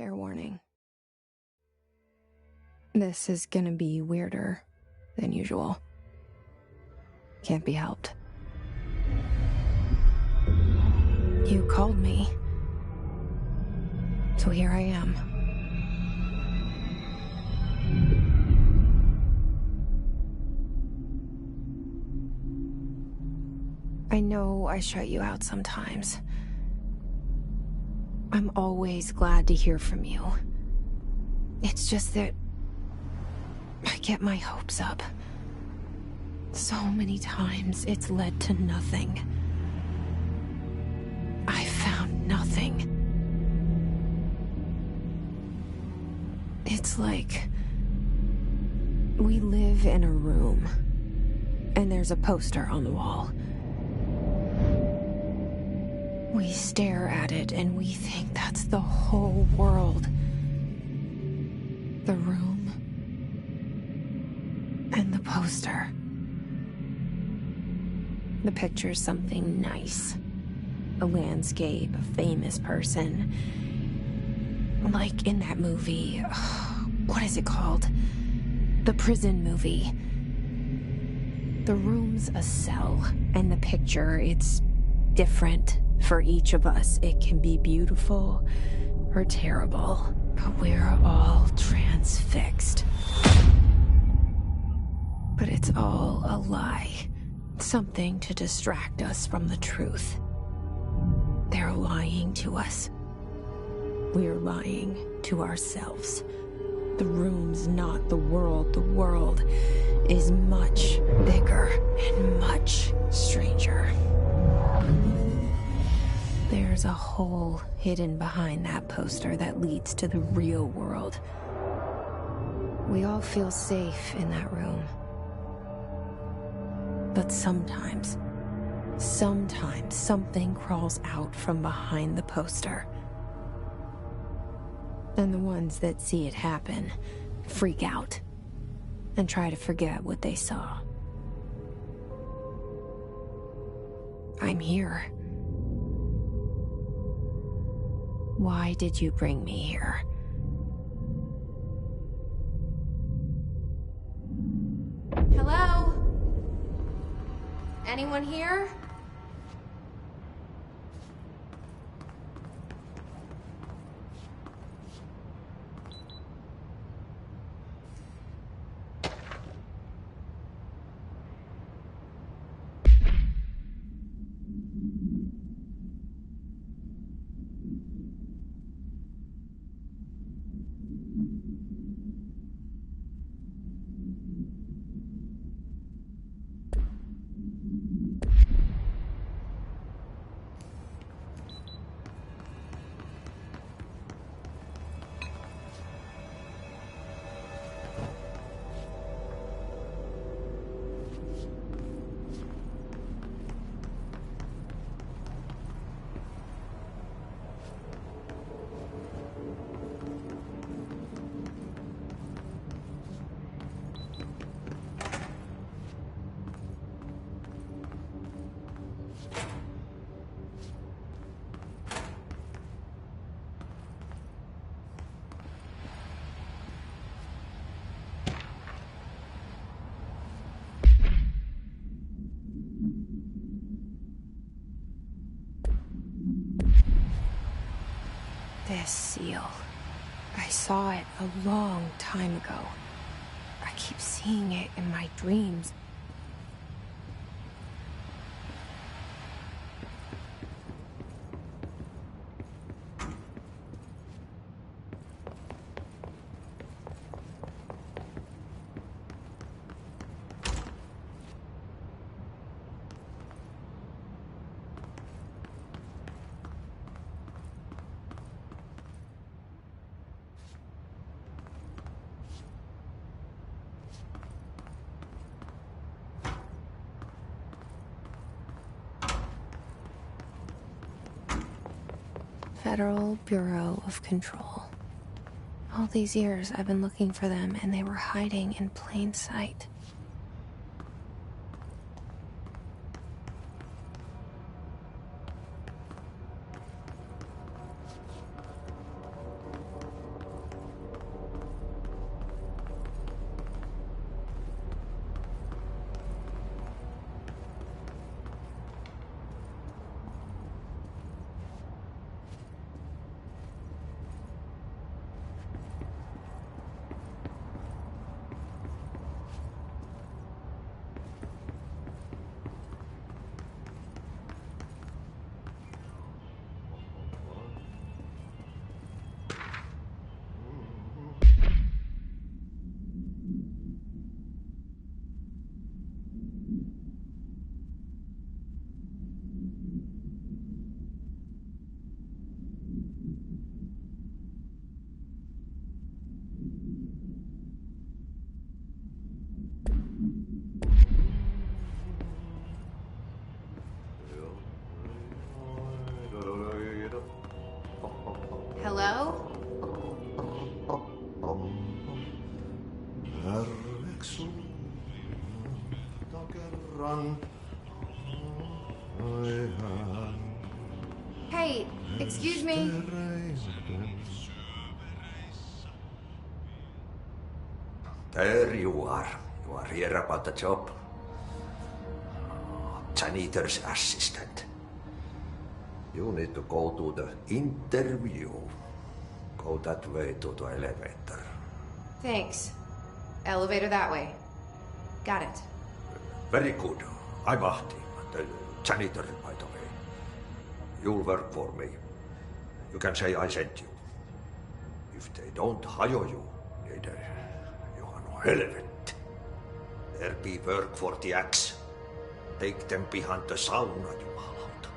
Fair warning. This is gonna be weirder than usual. Can't be helped. You called me. So here I am. I know I shut you out sometimes. I'm always glad to hear from you. It's just that I get my hopes up. So many times it's led to nothing. I found nothing. It's like we live in a room, and there's a poster on the wall. We stare at it and we think that's the whole world. The room and the poster. The picture's something nice. A landscape, a famous person. Like in that movie, what is it called? The prison movie. The room's a cell, and the picture, it's different for each of us. It can be beautiful or terrible, but we're all transfixed. But it's all a lie. Something to distract us from the truth. They're lying to us. We're lying to ourselves. The room's not the world. The world is much bigger and much stranger. There's a hole hidden behind that poster that leads to the real world. We all feel safe in that room. But sometimes something crawls out from behind the poster. And the ones that see it happen freak out and try to forget what they saw. I'm here. Why did you bring me here? Hello? Anyone here? This seal. I saw it a long time ago. I keep seeing it in my dreams. Federal Bureau of Control. All these years I've been looking for them, and they were hiding in plain sight. Hello? Hey, excuse me. There you are. You are here about the job. Janitor's assistant. You need to go to the interview. Go that way to the elevator. Thanks. Elevator that way. Got it. Very good. I'm Ahti, the janitor, by the way. You'll work for me. You can say I sent you. If they don't hire you, you are no helvet. There be work for the axe. Take them behind the sauna, jumalauta.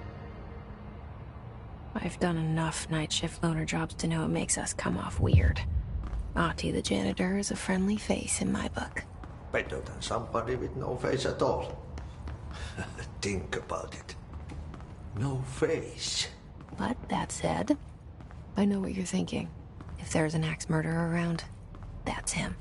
I've done enough night shift loner jobs to know it makes us come off weird. Ahti the janitor is a friendly face in my book. Better than somebody with no face at all. Think about it. No face. But that said, I know what you're thinking. If there's an axe murderer around, that's him.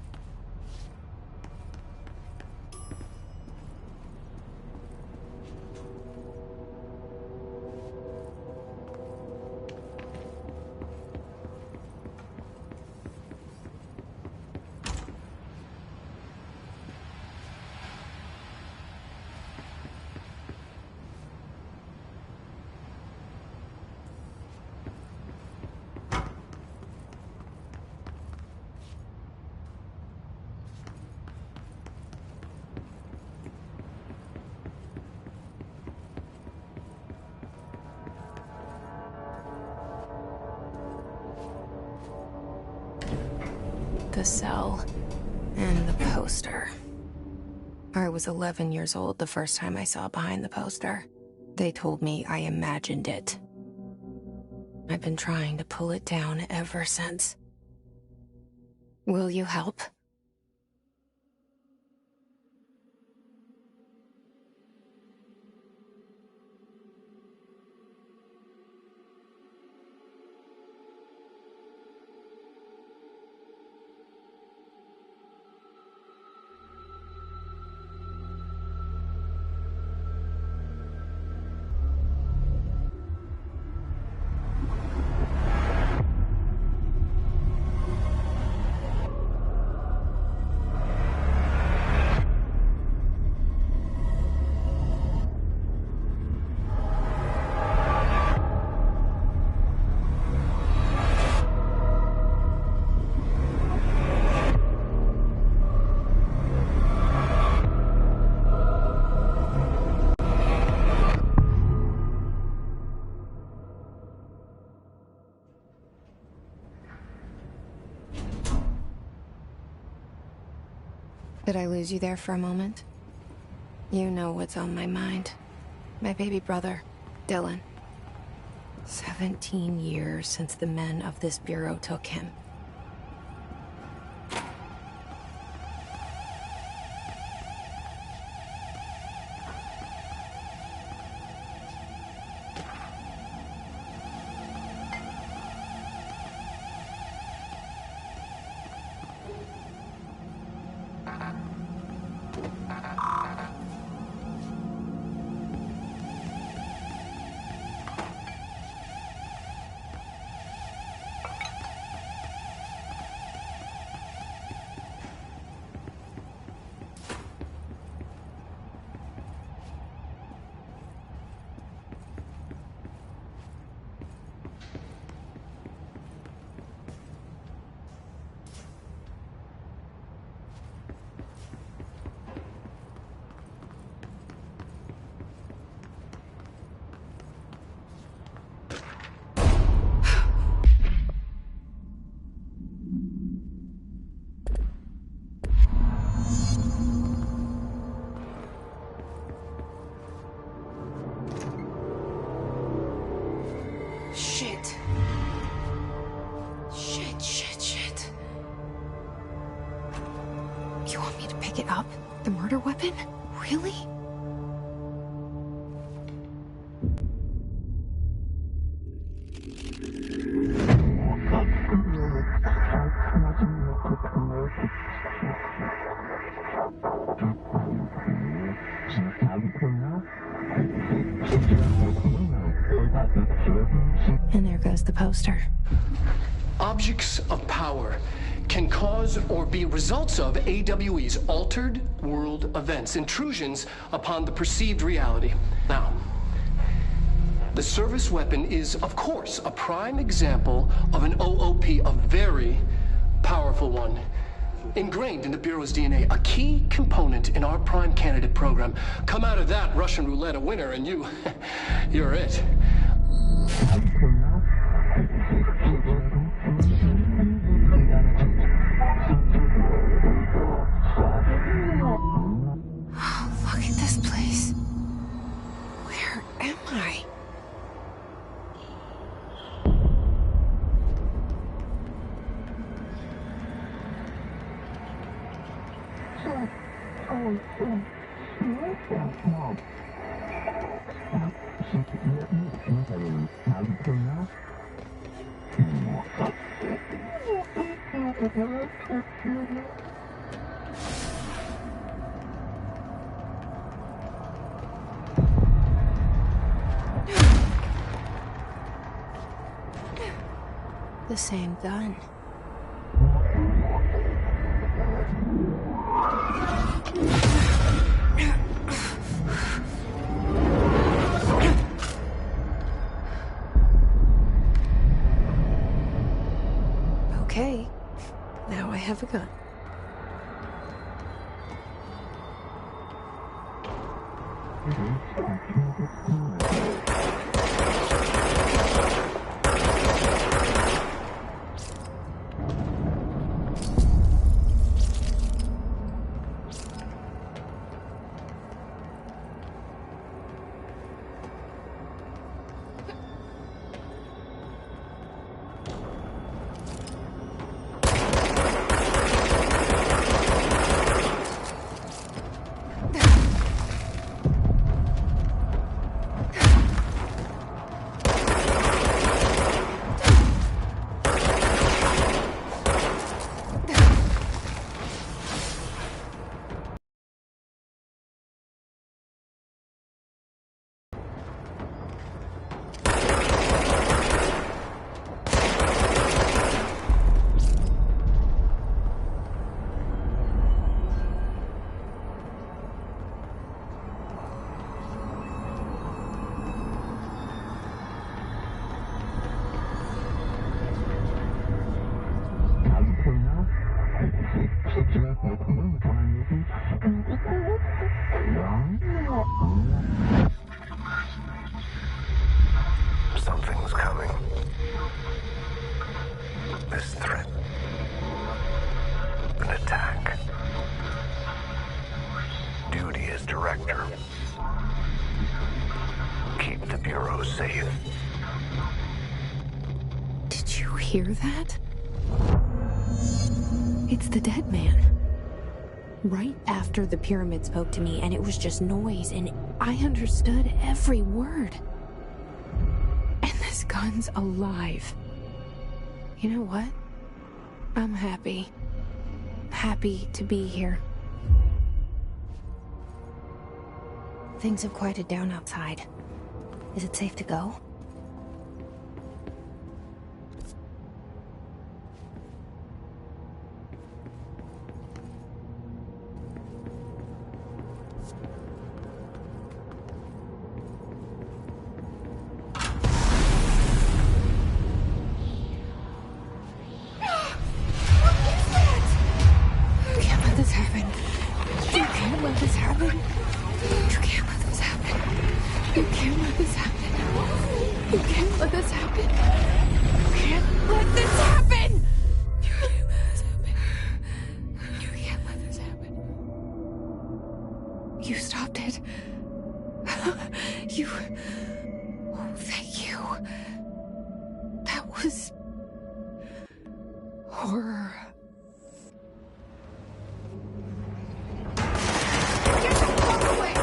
The cell and the poster. I was 11 years old the first time I saw behind the poster. They told me I imagined it. I've been trying to pull it down ever since. Will you help? Did I lose you there for a moment? You know what's on my mind. My baby brother, Dylan. 17 years since the men of this bureau took him. You want me to pick it up? The murder weapon? Really? And there goes the poster. Objects of power can cause or be results of AWE's altered world events, intrusions upon the perceived reality. Now, the service weapon is, of course, a prime example of an OOP, a very powerful one. Ingrained in the Bureau's DNA, a key component in our prime candidate program. Come out of that Russian roulette a winner and you're it. Look at this place. Where am I? The same gun. Okay, now I have a gun. Something's coming. This threat. An attack. Duty as director. Keep the Bureau safe. Did you hear that? It's the dead man. Right after the pyramid spoke to me, and it was just noise, and I understood every word. And this gun's alive. You know what? I'm happy. Happy to be here. Things have quieted down outside. Is it safe to go? You stopped it. You... Oh, thank you. That was... horror. Get the fuck away!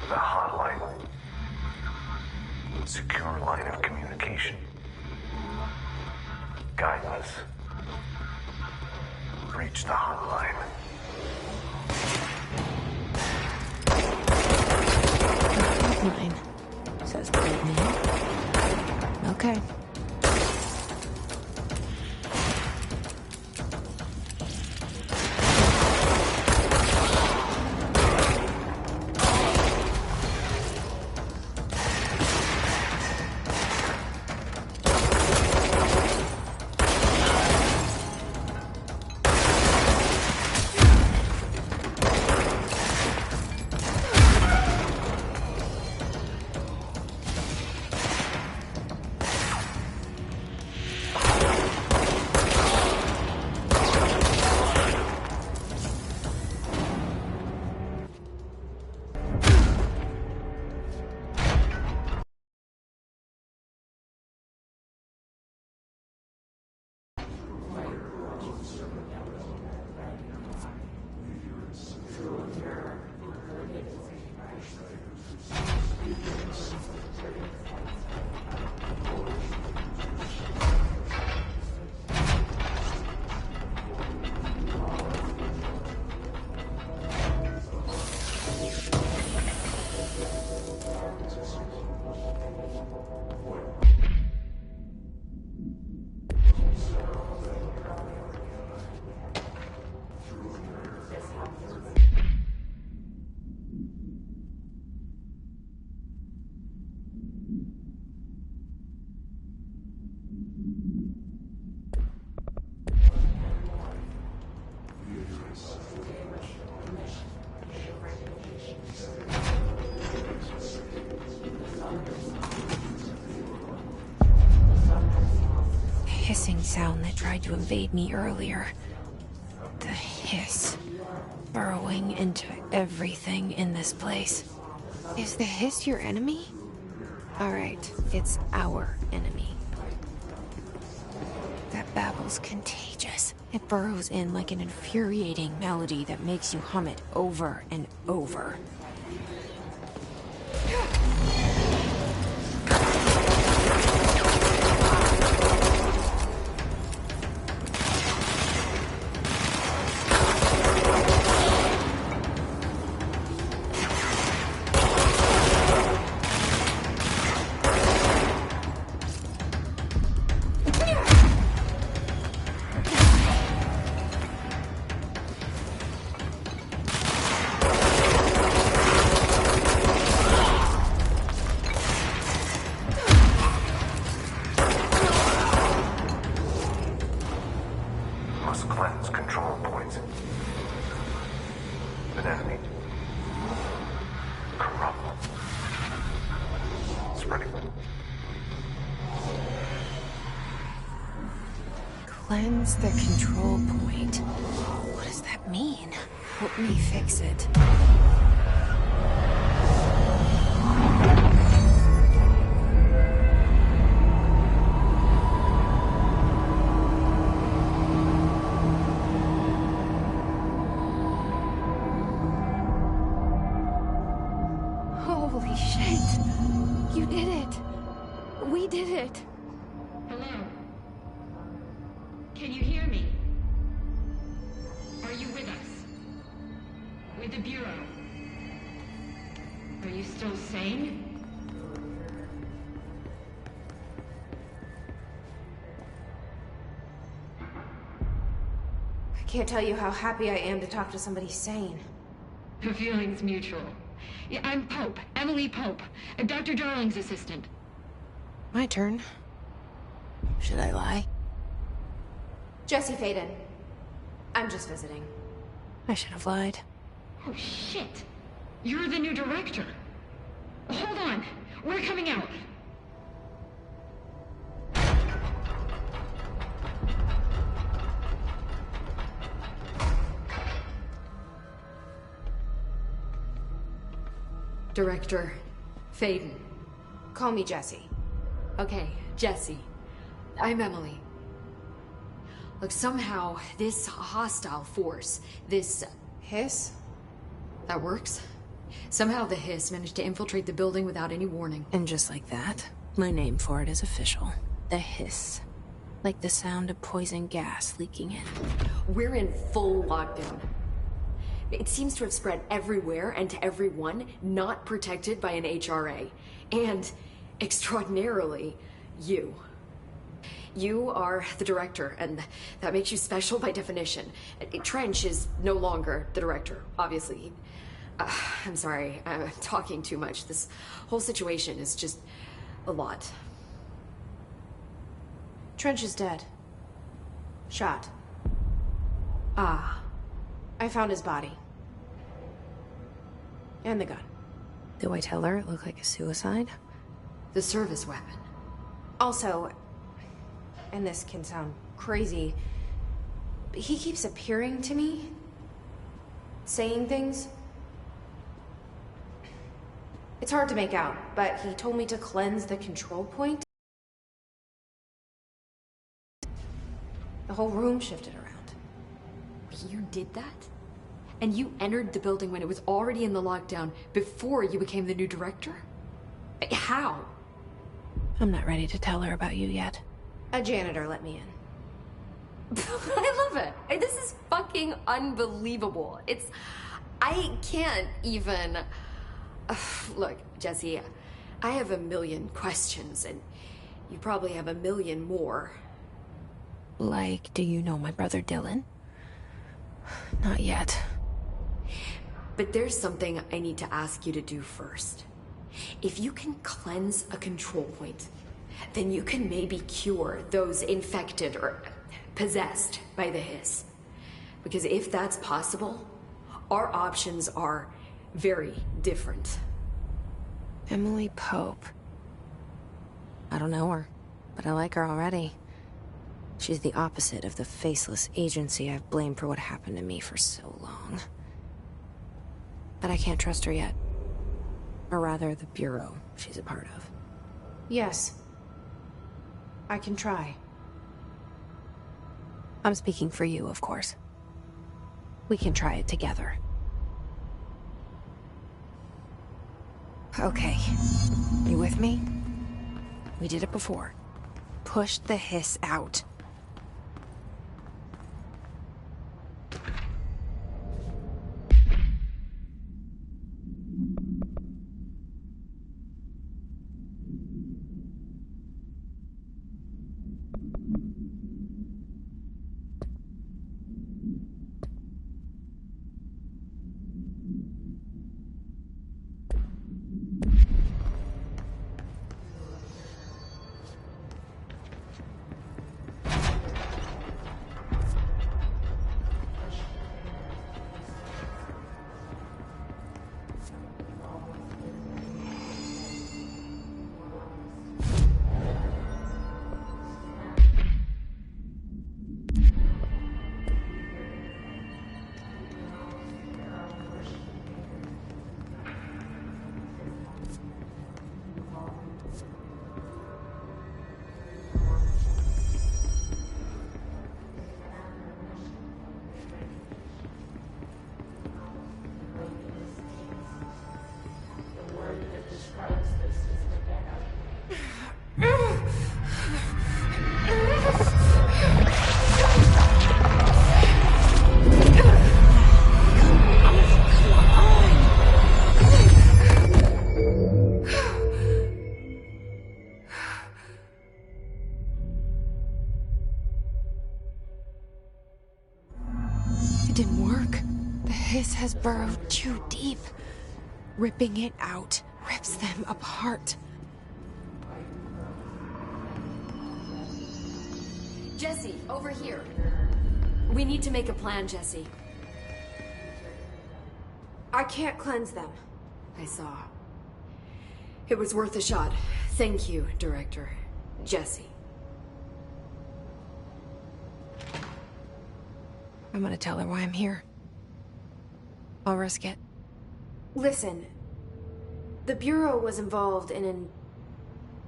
The hotline. Secure line of communication. Guidance. Reach the hotline. Hotline. Says the old man. Okay. Hissing sound that tried to invade me earlier. The hiss. Burrowing into everything in this place. Is the hiss your enemy? Alright, it's our enemy. That babble's contagious. It burrows in like an infuriating melody that makes you hum it over and over. Must cleanse control points. An enemy. Corrupt. Spreading. Cleanse the control point. What does that mean? Help me fix it. Holy shit! You did it! We did it! Hello? Can you hear me? Are you with us? With the Bureau? Are you still sane? I can't tell you how happy I am to talk to somebody sane. The feeling's mutual. Yeah, I'm Pope, Emily Pope, Dr. Darling's assistant. My turn. Should I lie? Jesse Faden. I'm just visiting. I should have lied. Oh, shit. You're the new director. Hold on. We're coming out. Director Faden. Call me Jesse. Okay, Jesse. I'm Emily. Look, somehow this hostile force, this... Hiss? that works? Somehow the Hiss managed to infiltrate the building without any warning. And just like that, my name for it is official. The Hiss. Like the sound of poison gas leaking in. We're in full lockdown. It seems to have spread everywhere and to everyone not protected by an HRA. And, extraordinarily, you. You are the director, and that makes you special by definition. Trench is no longer the director, obviously. I'm sorry, I'm talking too much. This whole situation is just a lot. Trench is dead. Shot. Ah. I found his body. And the gun. Do I tell her it looked like a suicide? The service weapon. Also, and this can sound crazy, but he keeps appearing to me, saying things. It's hard to make out, but he told me to cleanse the control point. The whole room shifted around. You did that? And you entered the building when it was already in the lockdown before you became the new director? How? I'm not ready to tell her about you yet. A janitor let me in. I love it. This is fucking unbelievable. I can't even... Look, Jesse, I have a million questions, and you probably have a million more. Like, do you know my brother Dylan? Not yet. But there's something I need to ask you to do first. If you can cleanse a control point, then you can maybe cure those infected or possessed by the Hiss. Because if that's possible, our options are very different. Emily Pope. I don't know her, but I like her already. She's the opposite of the faceless agency I've blamed for what happened to me for so long. But I can't trust her yet. Or rather, the Bureau she's a part of. Yes. I can try. I'm speaking for you, of course. We can try it together. Okay. You with me? We did it before. Push the Hiss out. Has burrowed too deep. Ripping it out rips them apart. Jesse, over here. We need to make a plan, Jesse. I can't cleanse them. I saw. It was worth a shot. Thank you, Director. Jesse. I'm gonna tell her why I'm here. I'll risk it. Listen, the Bureau was involved in an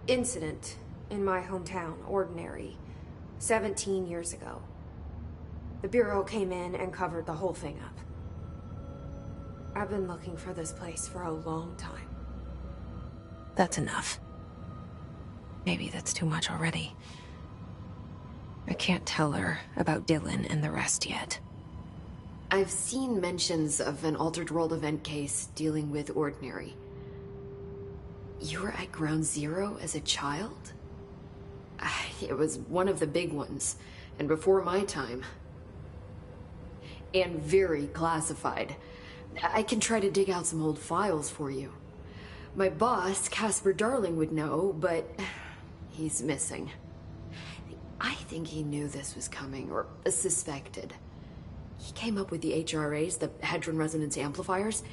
incident in my hometown, Ordinary, 17 years ago. The Bureau came in and covered the whole thing up. I've been looking for this place for a long time. That's enough. Maybe that's too much already. I can't tell her about Dylan and the rest yet. I've seen mentions of an Altered World event case dealing with Ordinary. You were at Ground Zero as a child? It was one of the big ones, and before my time. And very classified. I can try to dig out some old files for you. My boss, Casper Darling, would know, but he's missing. I think he knew this was coming, or suspected. He came up with the HRAs, the Hadron Resonance Amplifiers.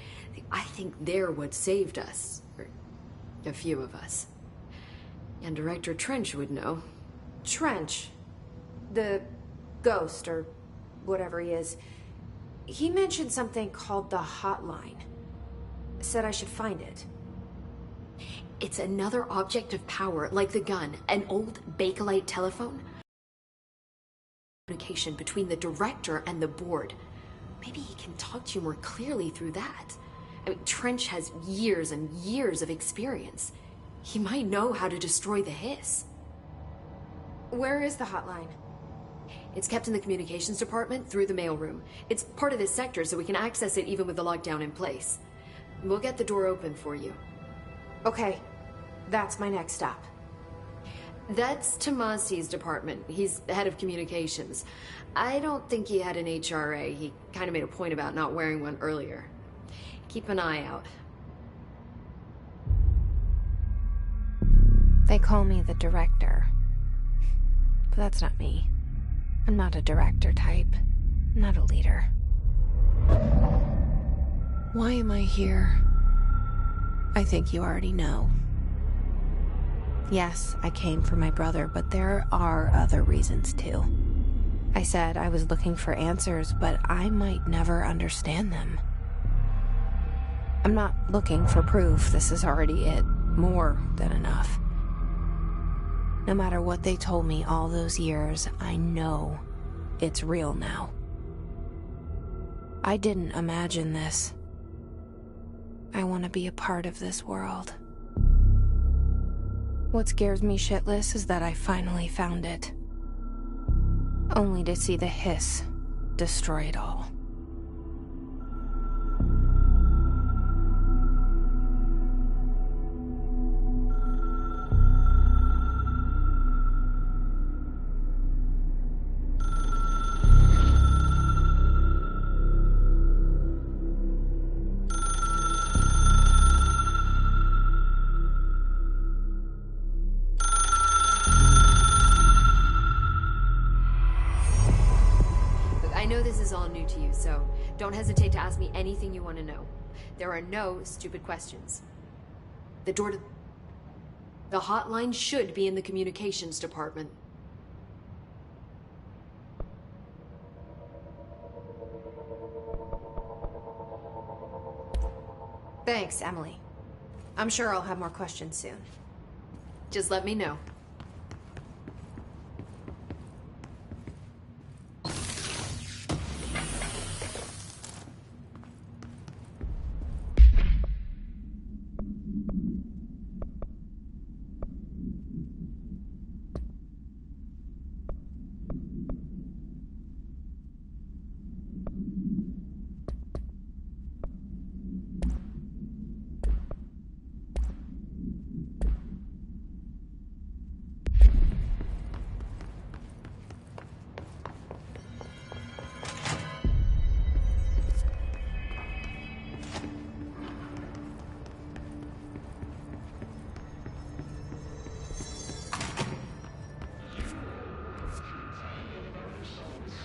I think they're what saved us. Or a few of us. And Director Trench would know. Trench? The ghost, or whatever he is. He mentioned something called the Hotline. Said I should find it. It's another object of power, like the gun, an old Bakelite telephone. Communication between the director and the board. Maybe he can talk to you more clearly through that. I mean, Trench has years and years of experience. He might know how to destroy the hiss. Where is the hotline? It's kept in the communications department through the mailroom. It's part of this sector, so we can access it even with the lockdown in place. We'll get the door open for you. Okay, that's my next stop. That's Tomasi's department. He's the head of communications. I don't think he had an HRA. He kind of made a point about not wearing one earlier. Keep an eye out. They call me the director. But that's not me. I'm not a director type. I'm not a leader. Why am I here? I think you already know. Yes, I came for my brother, but there are other reasons too. I said I was looking for answers, but I might never understand them. I'm not looking for proof. This is already it. More than enough. No matter what they told me all those years, I know it's real now. I didn't imagine this. I want to be a part of this world. What scares me shitless is that I finally found it. Only to see the hiss destroy it all. I know this is all new to you, so don't hesitate to ask me anything you want to know. There are no stupid questions. The door to... The hotline should be in the communications department. Thanks, Emily. I'm sure I'll have more questions soon. Just let me know.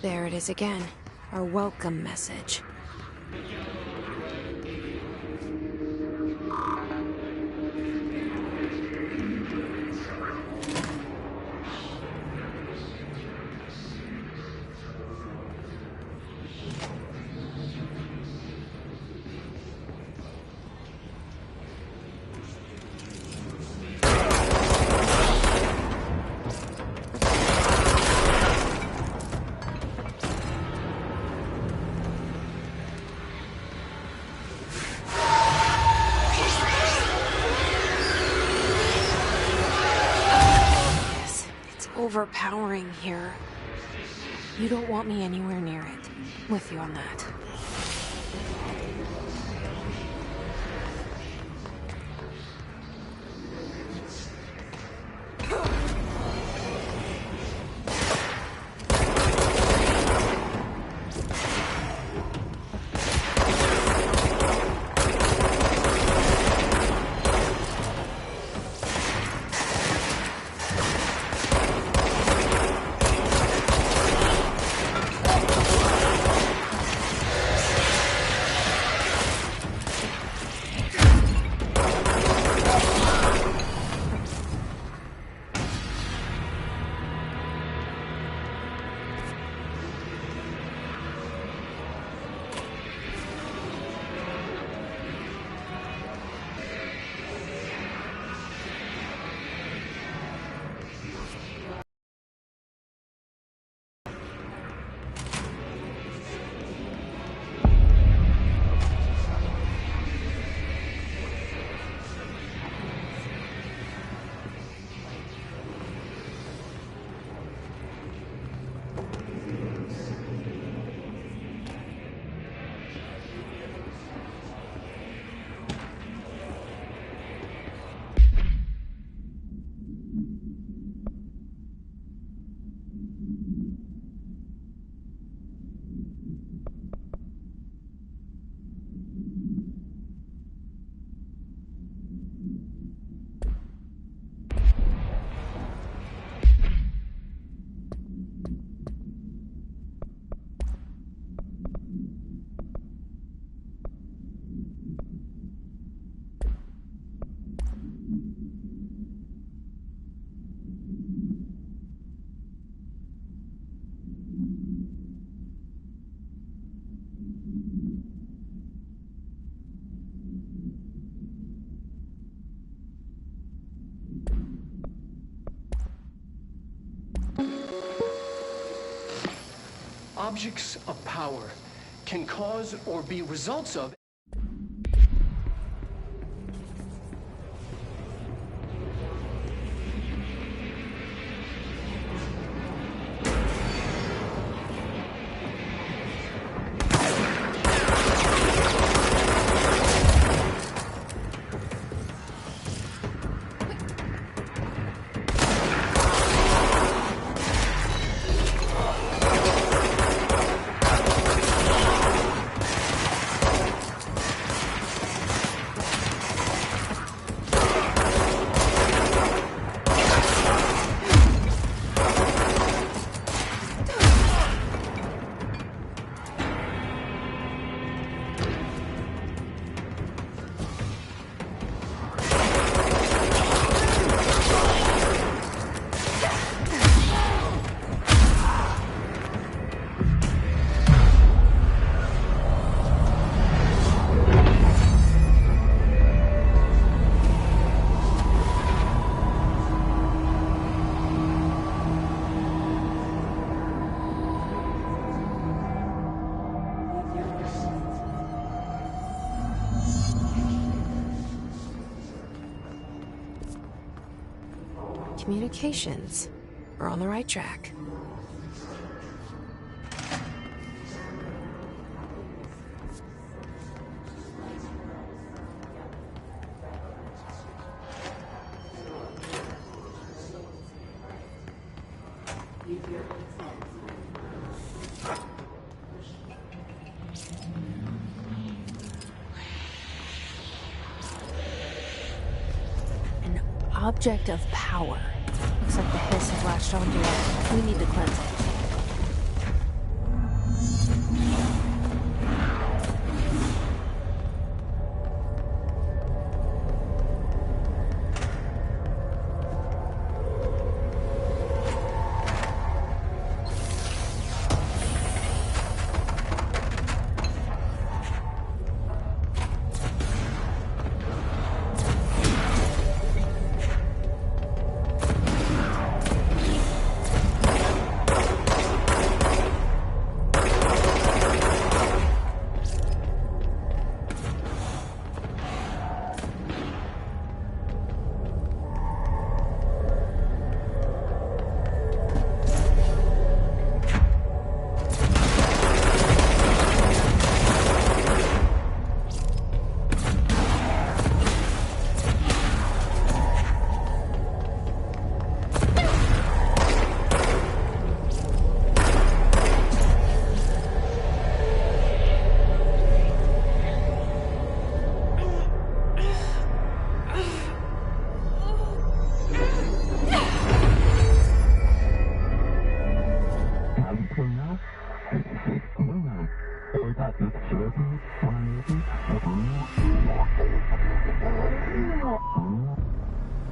There it is again. Our welcome message. overpowering here. You don't want me anywhere near it. With you on that. Objects of power can cause or be results of communications. We're on the right track. An object of power. Looks like the hiss has latched onto it. We need to cleanse it.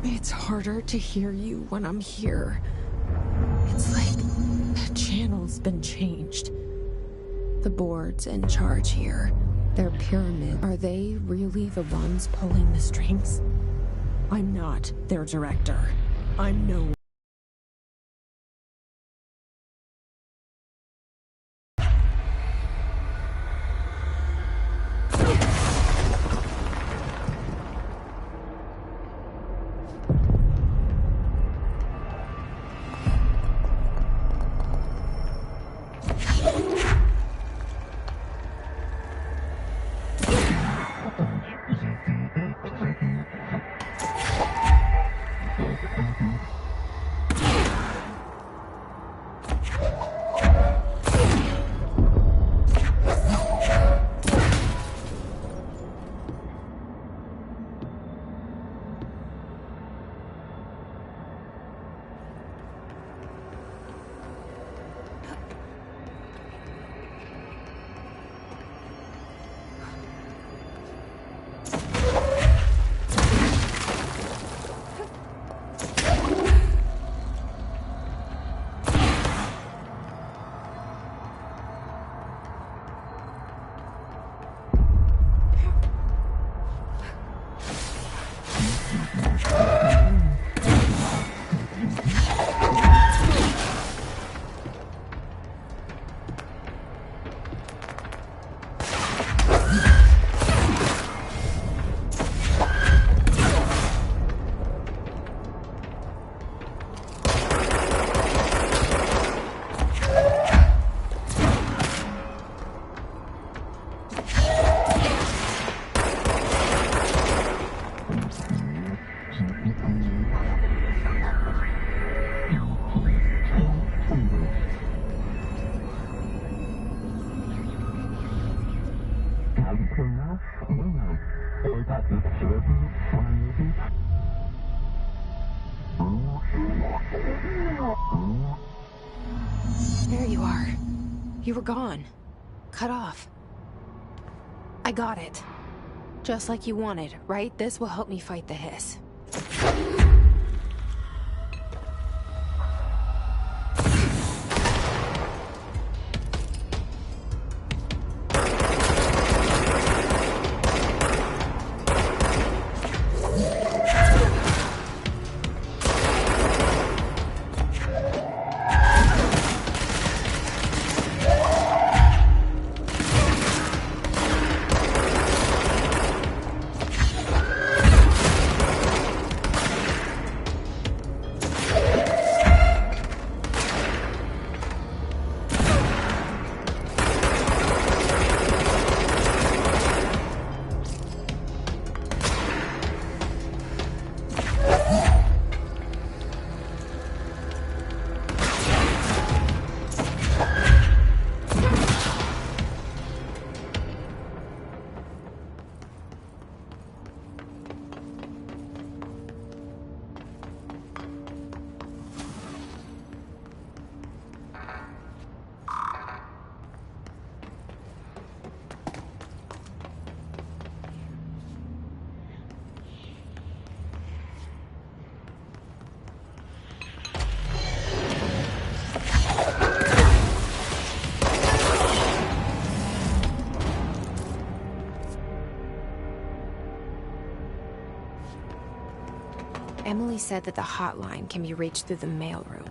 It's harder to hear you when I'm here. It's like the channel's been changed. The board's in charge here. Their pyramid. Are they really the ones pulling the strings? I'm not their director. I'm no... There you are. You were gone. Cut off. I got it. Just like you wanted, right? This will help me fight the hiss. Emily said that the hotline can be reached through the mailroom.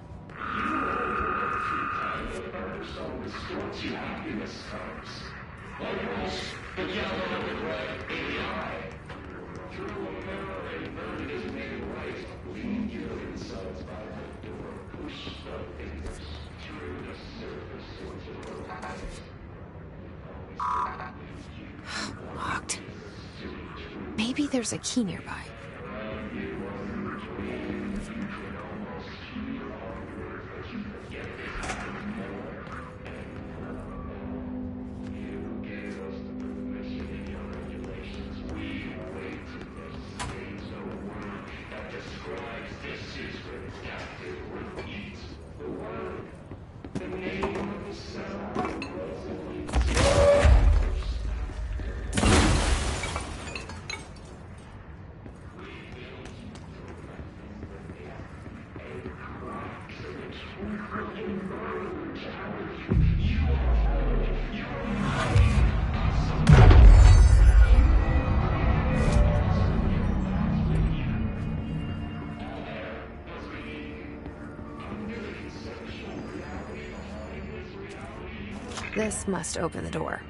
Locked. Maybe there's a key nearby. Chris must open the door.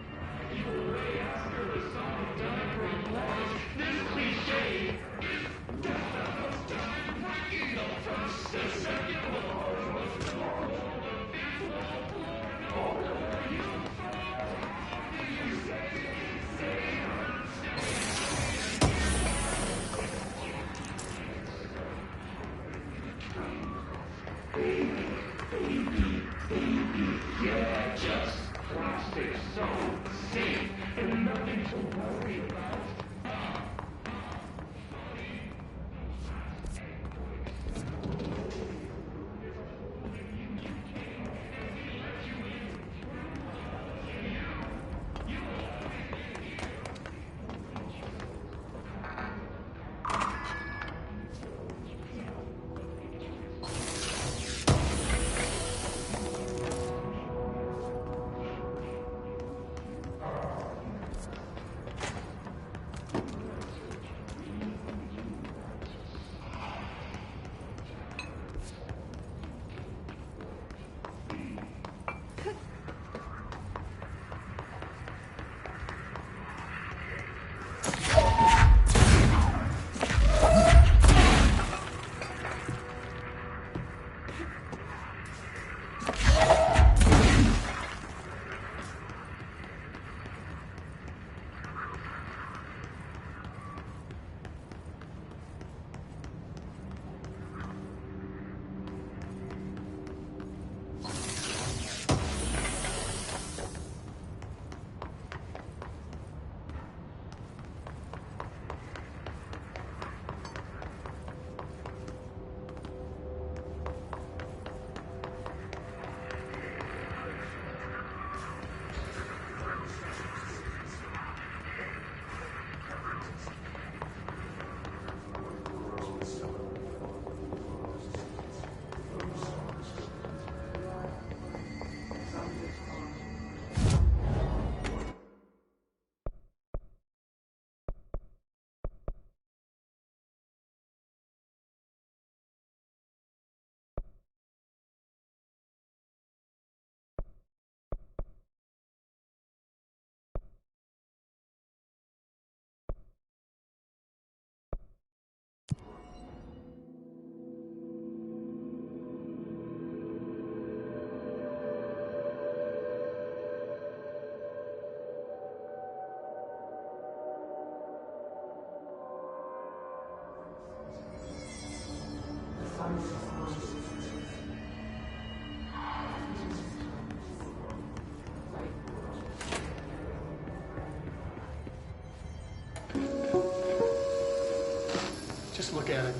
Just look at it.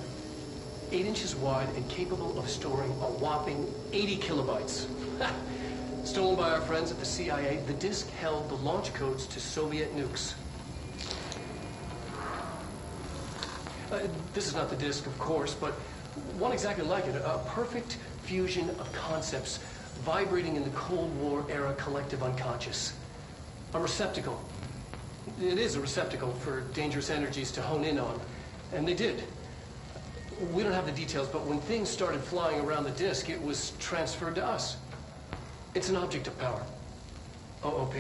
8 inches wide and capable of storing a whopping 80 kilobytes. Stolen by our friends at the CIA, the disk held the launch codes to Soviet nukes. This is not the disk, of course, but one exactly like it. A perfect fusion of concepts vibrating in the Cold War era collective unconscious. A receptacle. It is a receptacle for dangerous energies to hone in on. And they did. We don't have the details, but when things started flying around the disk, it was transferred to us. It's an object of power. OOP.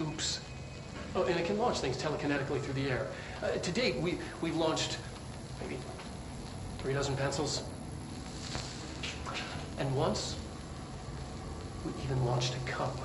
Oops. Oh, and it can launch things telekinetically through the air. To date, we've launched maybe 3 dozen pencils. And once, we even launched a cup.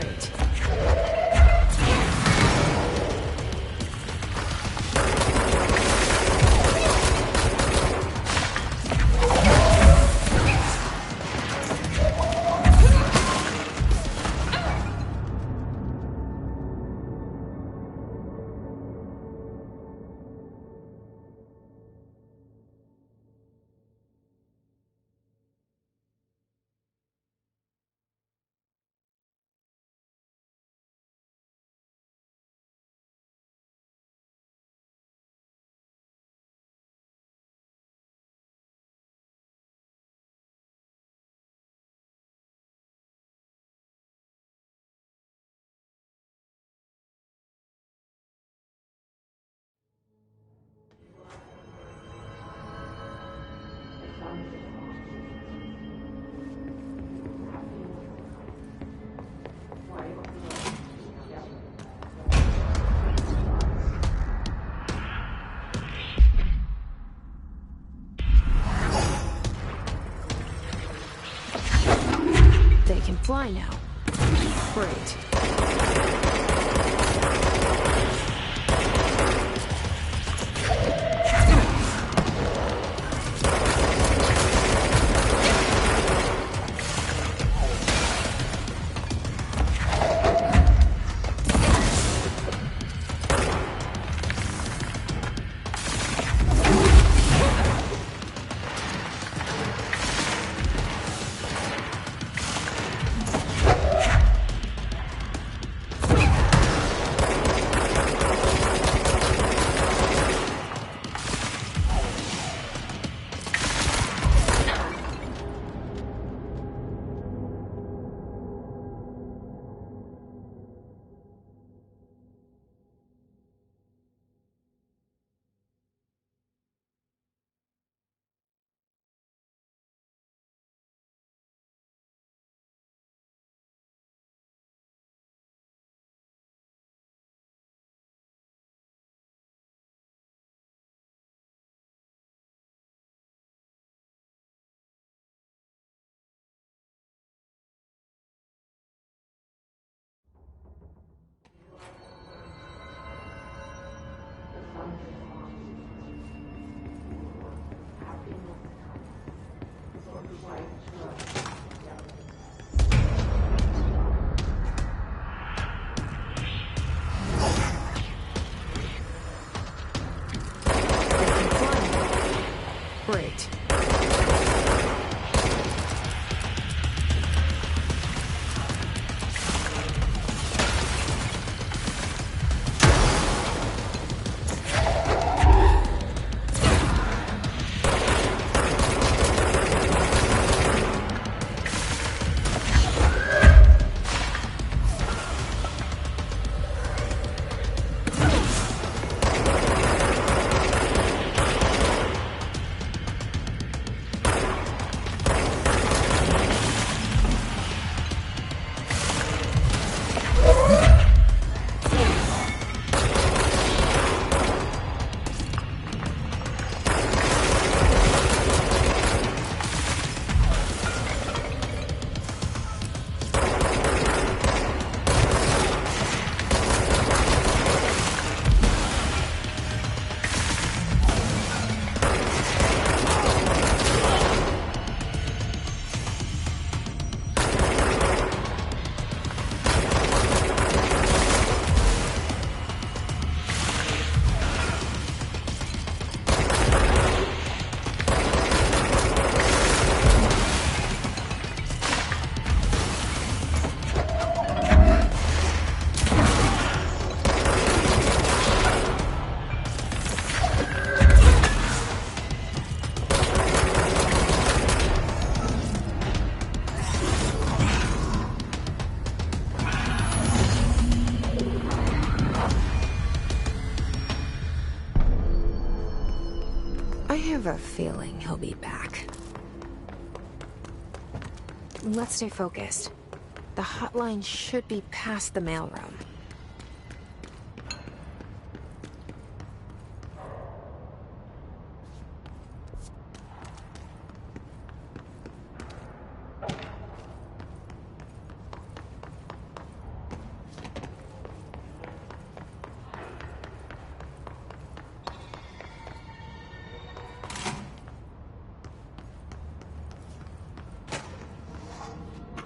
Great. They can fly now. Great. Great. I have a feeling he'll be back. Let's stay focused. The hotline should be past the mailroom.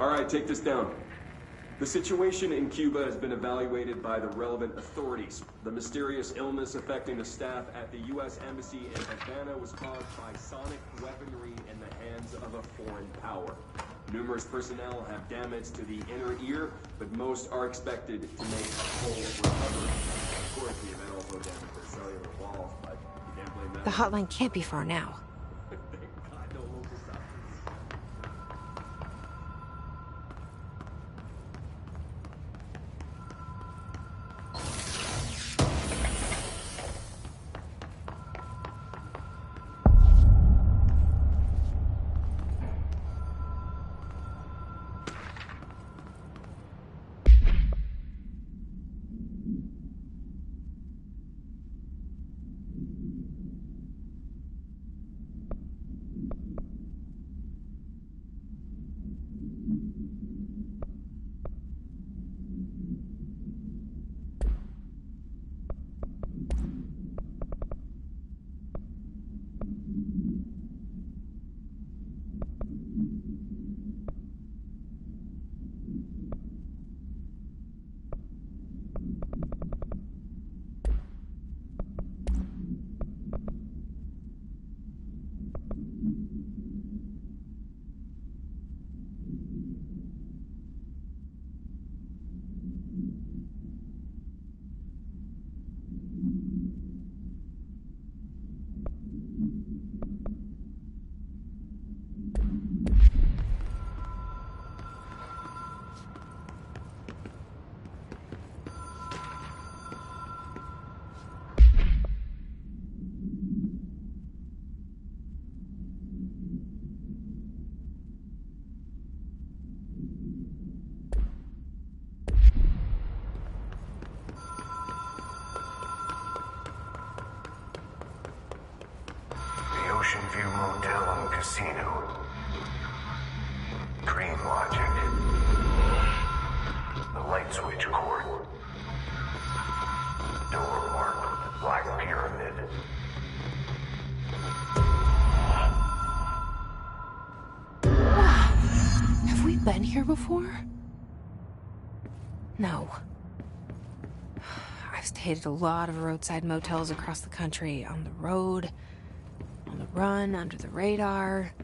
All right, take this down. The situation in Cuba has been evaluated by the relevant authorities. The mysterious illness affecting the staff at the U.S. Embassy in Havana was caused by sonic weaponry in the hands of a foreign power. Numerous personnel have damage to the inner ear, but most are expected to make a full recovery. Of course, the event also damaged their cellular walls, but you can't blame that. The hotline can't be far now. Thank God, no local doctors. Ocean View Motel and Casino. Dream Logic. The light switch cord. Door marked with the Black Pyramid. Wow. Have we been here before? No. I've stayed at a lot of roadside motels across the country, on the road, on the run, under the radar.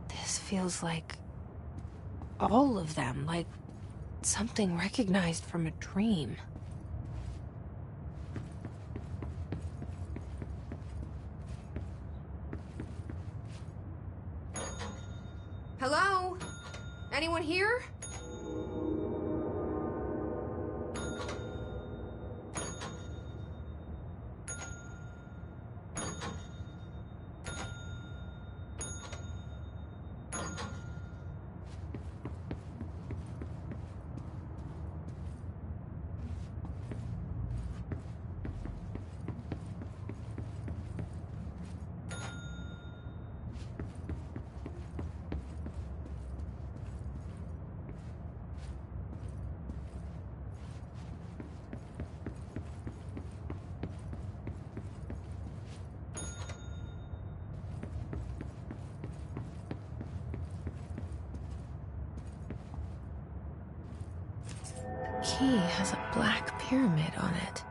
This feels like all of them, like something recognized from a dream. Hello? Anyone here? Key has a black pyramid on it.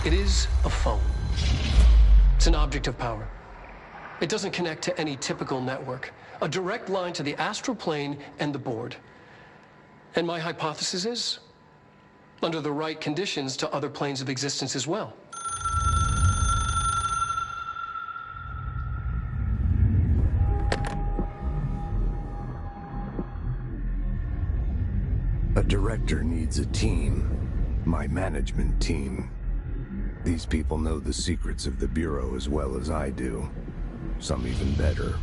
It is a phone. It's an object of power. It doesn't connect to any typical network. A direct line to the astral plane and the board. And my hypothesis is, under the right conditions, to other planes of existence as well. A director needs a team. My management team. These people know the secrets of the Bureau as well as I do. Some even better.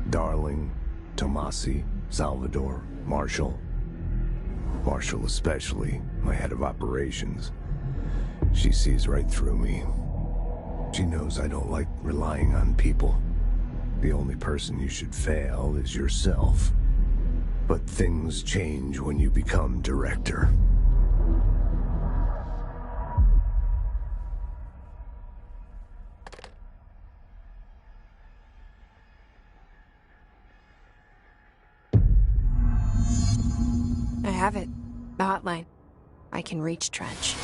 Darling, Tomasi, Salvador, Marshall. Marshall especially, my head of operations. She sees right through me. She knows I don't like relying on people. The only person you should fail is yourself. But things change when you become director. I have it. The hotline. I can reach Trench.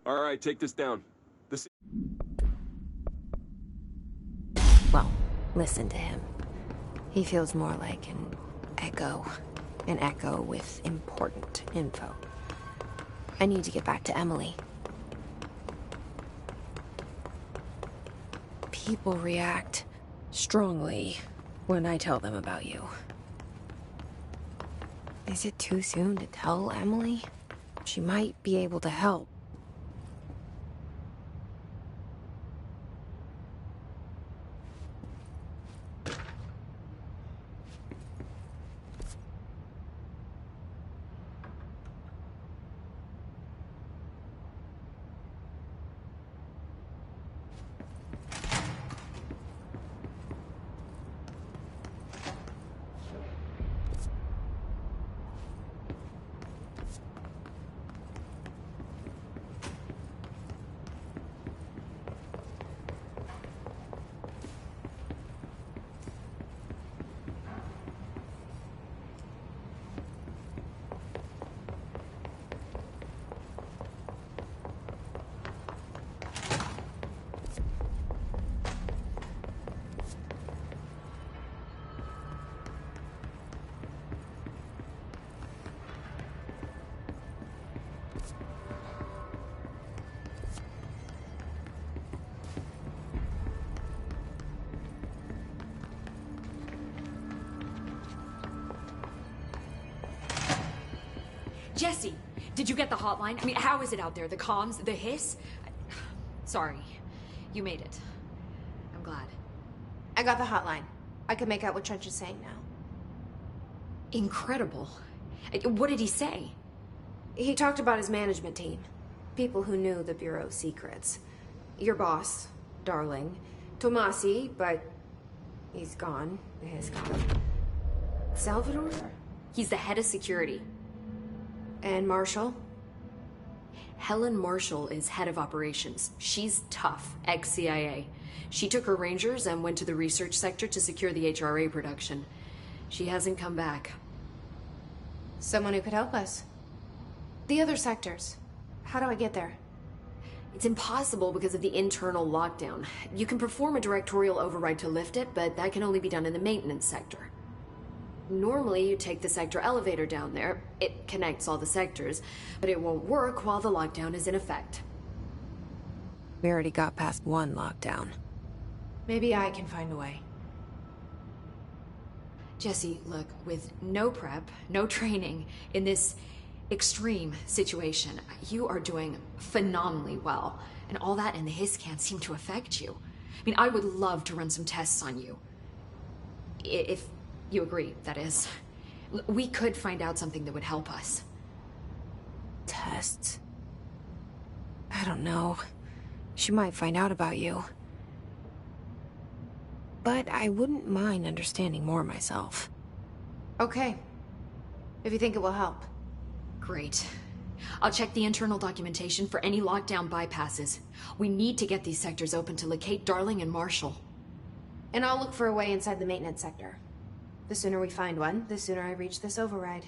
All right, take this down. Well, listen to him. He feels more like an echo. An echo with important info. I need to get back to Emily. People react strongly when I tell them about you. Is it too soon to tell Emily? She might be able to help. Jesse, did you get the hotline? I mean, how is it out there? The comms, the hiss? Sorry, you made it. I'm glad. I got the hotline. I can make out what Trench is saying now. Incredible. What did he say? He talked about his management team. People who knew the Bureau's secrets. Your boss, Darling. Tomasi, but he's gone. He's gone. Salvador? He's the head of security. And Marshall? Helen Marshall is head of operations. She's tough, ex-CIA. She took her Rangers and went to the research sector to secure the HRA production. She hasn't come back. Someone who could help us. The other sectors. How do I get there? It's impossible because of the internal lockdown. You can perform a directorial override to lift it, but that can only be done in the maintenance sector. Normally, you take the sector elevator down there. It connects all the sectors, but it won't work while the lockdown is in effect. We already got past one lockdown. Maybe I can find a way. Jesse, look, with no prep, no training, in this extreme situation, you are doing phenomenally well. And all that and the hiss can't seem to affect you. I mean, I would love to run some tests on you. If you agree, that is. We could find out something that would help us. Tests? I don't know. She might find out about you. But I wouldn't mind understanding more myself. Okay. If you think it will help. Great. I'll check the internal documentation for any lockdown bypasses. We need to get these sectors open to locate Darling and Marshall. And I'll look for a way inside the maintenance sector. The sooner we find one, the sooner I reach this override.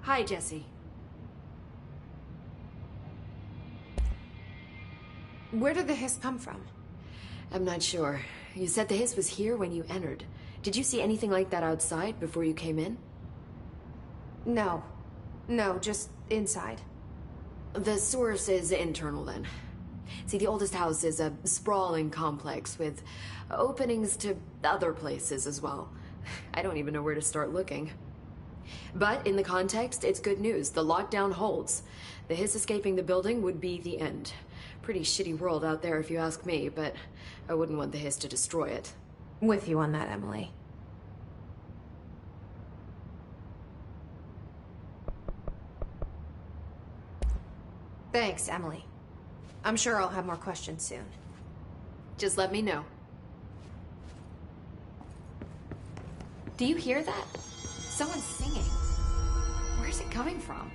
Hi, Jesse. Where did the hiss come from? I'm not sure. You said the hiss was here when you entered. Did you see anything like that outside before you came in? No. No, just inside. The source is internal then. See, the oldest house is a sprawling complex with openings to other places as well. I don't even know where to start looking. But in the context, it's good news. The lockdown holds. The hiss escaping the building would be the end. Pretty shitty world out there if you ask me, but I wouldn't want the hiss to destroy it. With you on that, Emily. Thanks, Emily. I'm sure I'll have more questions soon. Just let me know. Do you hear that? Someone's singing. Where's it coming from?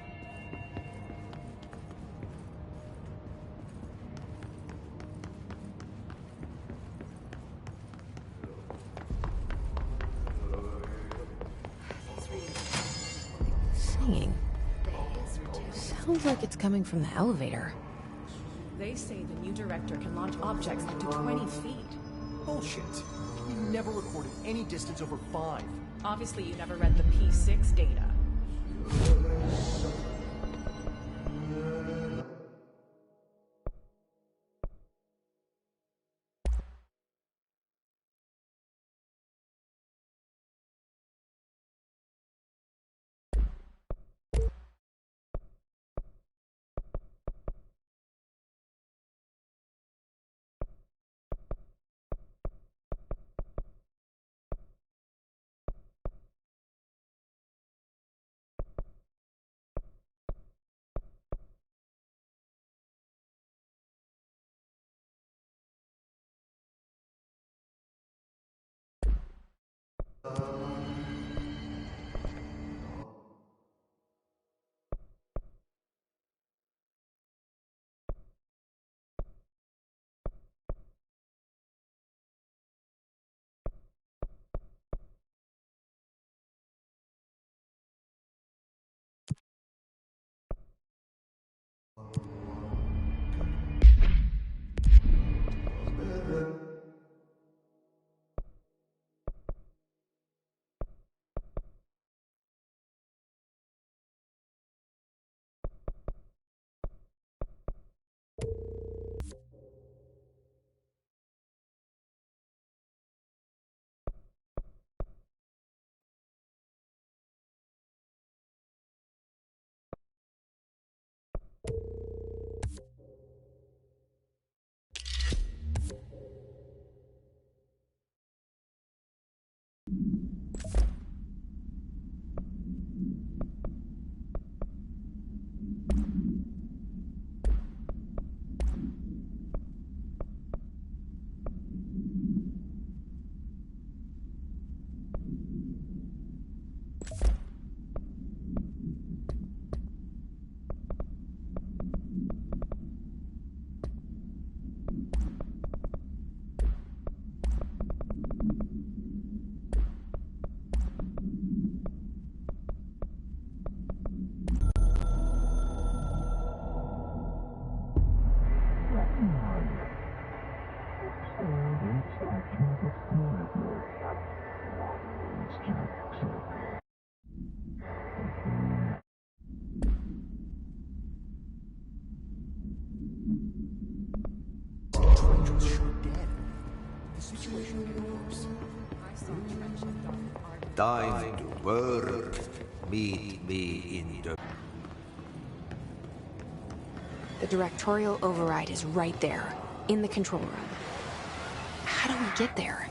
Singing. Sounds like it's coming from the elevator. They say the new director can launch objects up to 20 feet. Bullshit. We've never recorded any distance over 5. Obviously, you never read the P6 data. Time to work. Meet me in the... The directorial override is right there, in the control room. How do we get there?